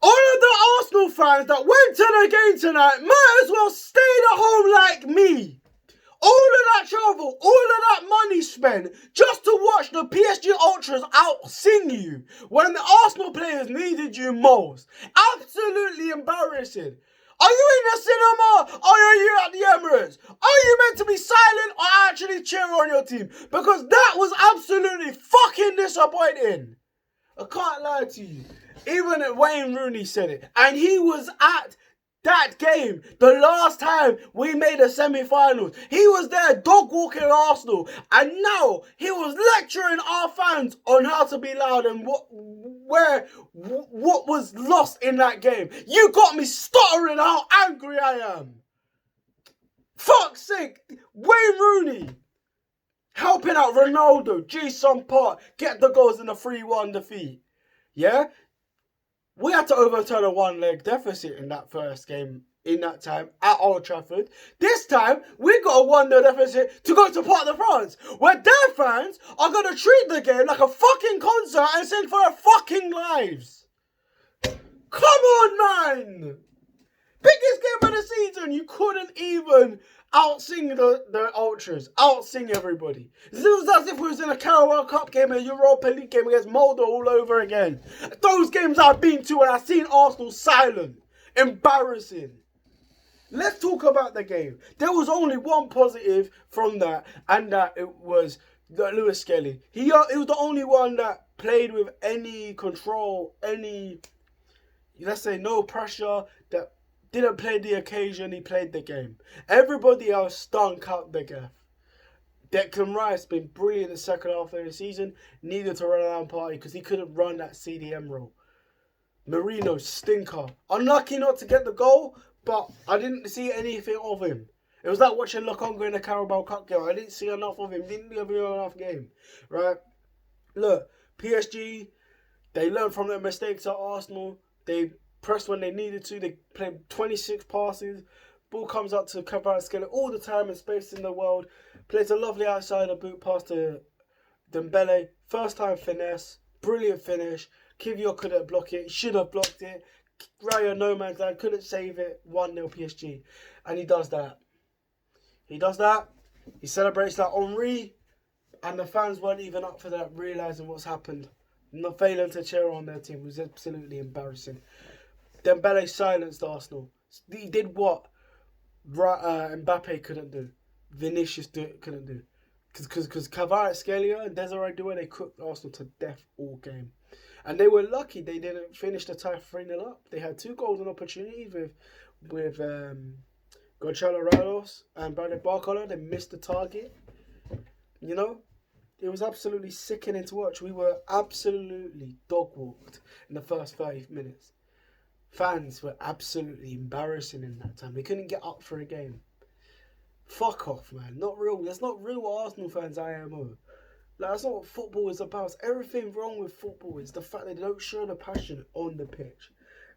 All of the Arsenal fans that went to the game tonight might as well stay at home like me. All of that travel, all of that money spent just to watch the PSG Ultras out sing you when the Arsenal players needed you most. Absolutely embarrassing. Are you in the cinema or are you at the Emirates? Are you meant to be silent or actually cheer on your team? Because that was absolutely fucking disappointing. I can't lie to you. Even Wayne Rooney said it. And he was at that game the last time we made a semi-finals. He was there dog walking Arsenal. And now he was lecturing our fans on how to be loud and what was lost in that game. You got me stuttering how angry I am. Fuck's sake. Wayne Rooney helping out Ronaldo, Ji-sung Park, get the goals in the 3-1 defeat. Yeah? We had to overturn a one-leg deficit in that first game in that time at Old Trafford. This time, we got a 1-0 deficit to go to Parc de France, where their fans are going to treat the game like a fucking concert and sing for their fucking lives. Come on, man! Biggest game of the season, you couldn't even out-sing the Ultras, out-sing everybody. It was as if we was in a Carabao Cup game, a Europa League game against Molde all over again. Those games I've been to and I've seen Arsenal silent. Embarrassing. Let's talk about the game. There was only one positive from that, and that it was Lewis Skelly. He was the only one that played with any control, any, let's say, no pressure, that didn't play the occasion, he played the game. Everybody else stunk out the gaff. Declan Rice been brilliant in the second half of the season, needed to run around party because he couldn't run that CDM role. Marino, stinker. Unlucky not to get the goal, but I didn't see anything of him. It was like watching Lokonga in the Carabao Cup game. I didn't see enough of him, didn't give him enough game. Right? Look, PSG, they learned from their mistakes at Arsenal. They pressed when they needed to. They played 26 passes. Ball comes up to Kvaratskhelia all the time and space in the world. Plays a lovely outside the boot pass to Dembele. First time finesse. Brilliant finish. Kiwior couldn't block it. He should have blocked it. Raya no man's land couldn't save it. 1-0 PSG. And he does that. He celebrates like Henri. And the fans weren't even up for that, realising what's happened. Not failing to cheer on their team. It was absolutely embarrassing. Dembele silenced Arsenal. He did what Mbappe couldn't do. Vinicius couldn't do. Because Kvaratskhelia and Desiree Doué, they cooked Arsenal to death all game. And they were lucky they didn't finish the tie 3-0 up. They had 2 golden opportunities with Gonçalo Ramos and Bradley Barcola. They missed the target. You know? It was absolutely sickening to watch. We were absolutely dog-walked in the first 5 minutes. Fans were absolutely embarrassing in that time. They couldn't get up for a game. Fuck off, man. Not real. That's not real Arsenal fans, IMO. Like, that's not what football is about. Everything wrong with football is the fact that they don't show the passion on the pitch.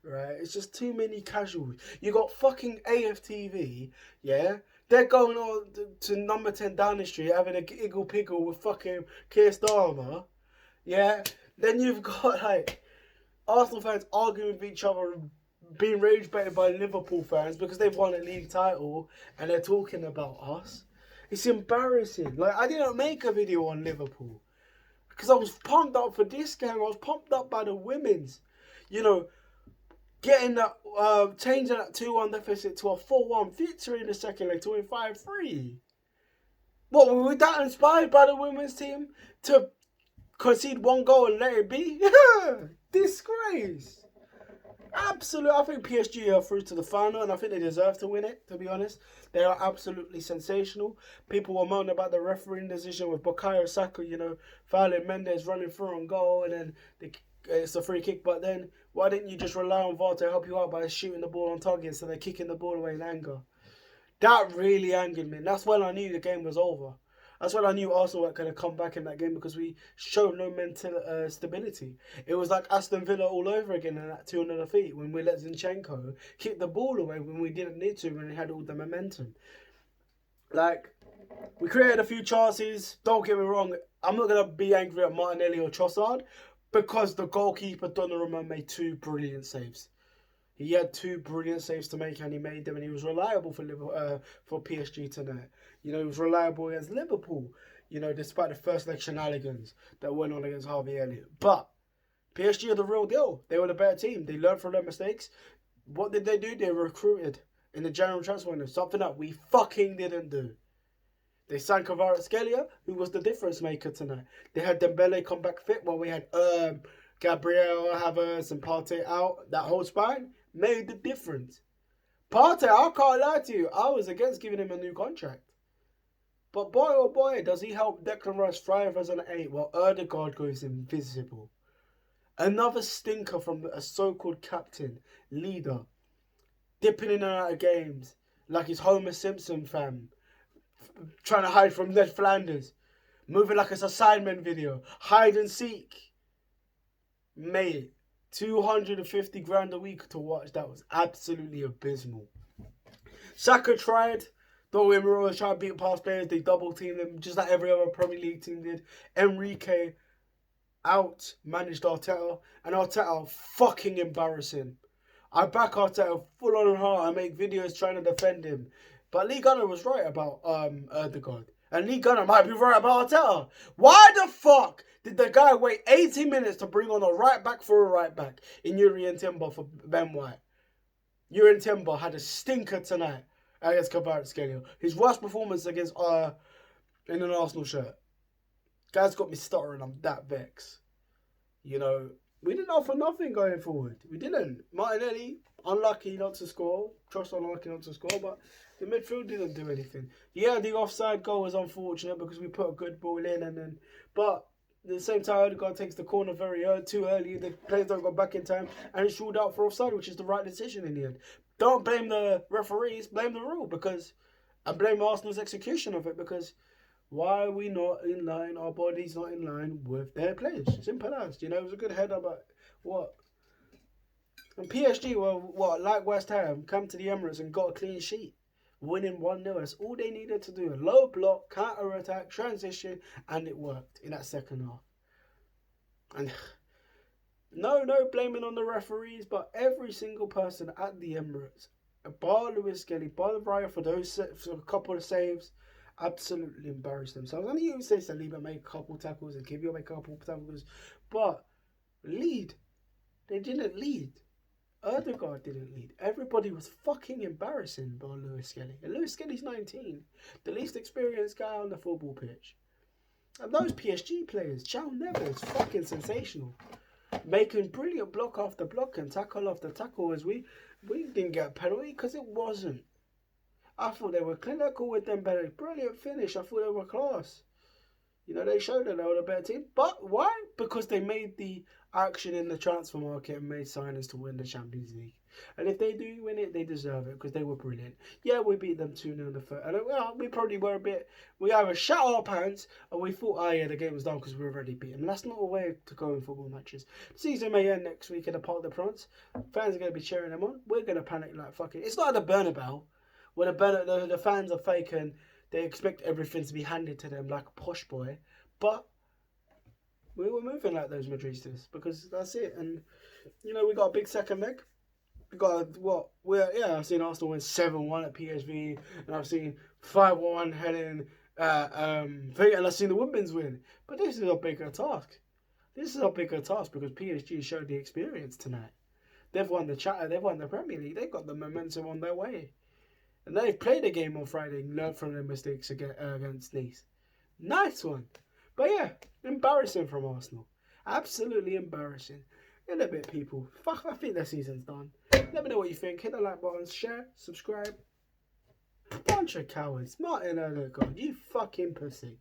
Right? It's just too many casuals. You got fucking AFTV, yeah? They're going on to number 10 Downing Street having a giggle piggle with fucking Keir Starmer, yeah? Then you've got, like, Arsenal fans arguing with each other, being rage baited by Liverpool fans because they've won a league title and they're talking about us. It's embarrassing. Like, I didn't make a video on Liverpool because I was pumped up for this game. I was pumped up by the women's. You know, getting that, changing that 2-1 deficit to a 4-1 victory in the second leg to win 5-3. What, were we that inspired by the women's team to concede 1 goal and let it be? Disgrace. Absolutely. I think PSG are through to the final and I think they deserve to win it, to be honest. They are absolutely sensational. People were moaning about the refereeing decision with Bukayo Saka, you know, fouling Mendes, running through on goal, and then it's a free kick. But then, why didn't you just rely on VAR to help you out by shooting the ball on target instead of kicking the ball away in anger? That really angered me. And that's when I knew the game was over. That's when I knew Arsenal were going to come back in that game because we showed no mental stability. It was like Aston Villa all over again in that 2-0 defeat when we let Zinchenko kick the ball away when we didn't need to, when we had all the momentum. Like, we created a few chances. Don't get me wrong. I'm not going to be angry at Martinelli or Trossard, Because the goalkeeper, Donnarumma, made 2 brilliant saves. He had 2 brilliant saves to make, and he made them, and he was reliable for Liverpool, for PSG tonight. You know, he was reliable against Liverpool, you know, despite the first leg shenanigans that went on against Harvey Elliott. But PSG are the real deal. They were the better team. They learned from their mistakes. What did they do? They recruited in the January transfer window, something that we fucking didn't do. They signed Kvaratskhelia, who was the difference maker tonight. They had Dembele come back fit while we had Gabriel, Havertz and Partey out. That whole spine made the difference. Partey, I can't lie to you, I was against giving him a new contract. But boy, oh boy, does he help Declan Rice thrive as an 8 while Ødegaard goes invisible. Another stinker from a so-called captain, leader, dipping in and out of games like he's Homer Simpson, fam. Trying to hide from Ned Flanders. Moving like it's a Simon video. Hide and seek. Mate, 250 grand a week to watch. That was absolutely abysmal. Saka tried. Darwin was trying to beat past players. They double teamed them just like every other Premier League team did. Enrique out-managed Arteta. And Arteta fucking embarrassing. I back Arteta full on heart. I make videos trying to defend him. But Lee Gunner was right about Ødegaard. And Lee Gunner might be right about Arteta. Why the fuck did the guy wait 80 minutes to bring on a right back for a right back in Jurrien Timber for Ben White? Jurrien Timber had a stinker tonight against Kvaratskhelia. His worst performance against in an Arsenal shirt. Guys got me stuttering. I'm that vexed. You know, we didn't offer nothing going forward. We didn't. Martinelli, unlucky not to score. Trossard unlucky not to score, but the midfield didn't do anything. Yeah, the offside goal was unfortunate because we put a good ball in, but at the same time, Ødegaard takes the corner too early. The players don't go back in time, and it's ruled out for offside, which is the right decision in the end. Don't blame the referees, blame the rule, and blame Arsenal's execution of it, because why are we not in line? Our body's not in line with their players. Simple as. You know, it was a good header, but what? And PSG were, like West Ham, come to the Emirates and got a clean sheet. Winning 1-0. That's all they needed to do. A low block, counter-attack, transition, and it worked in that second half. And no blaming on the referees, but every single person at the Emirates, bar Lewis Skelly, bar the Raya for a couple of saves, absolutely embarrassed themselves. And you say Saliba make a couple tackles and Kibio make a couple tackles, but lead. They didn't lead. Ødegaard didn't lead. Everybody was fucking embarrassing by Lewis Skelly. And Lewis Skelly's 19. The least experienced guy on the football pitch. And those PSG players, João Neves, fucking sensational. Making brilliant block after block and tackle after tackle, as we didn't get a penalty because it wasn't. I thought they were clinical with them, but brilliant finish. I thought they were class. You know, they showed that they were the better team. But why? Because they made the action in the transfer market and made signings to win the Champions League. And if they do win it, they deserve it because they were brilliant. Yeah, we beat them 2-0 in the first. And we probably were a bit... We either shut our pants and we thought, oh yeah, the game was done because we were already beaten. And that's not a way to go in football matches. The season may end next week in the Parc des Princes. Fans are going to be cheering them on. We're going to panic like fucking... It's not at the Bernabeu where the fans are fake and they expect everything to be handed to them like a posh boy. But we were moving like those Madridistas because that's it. And, you know, we got a big second leg. We got, I've seen Arsenal win 7-1 at PSV. And I've seen 5-1 heading, and I've seen the women's win. But this is a bigger task. This is a bigger task because PSG showed the experience tonight. They've won they've won the Premier League. They've got the momentum on their way. And they've played a game on Friday and learned from their mistakes against Nice. Nice one. But yeah, embarrassing from Arsenal. Absolutely embarrassing. In a bit, people. Fuck, I think their season's done. Let me know what you think. Hit the like button, share, subscribe. Bunch of cowards. Martin Ødegaard, you fucking pussy.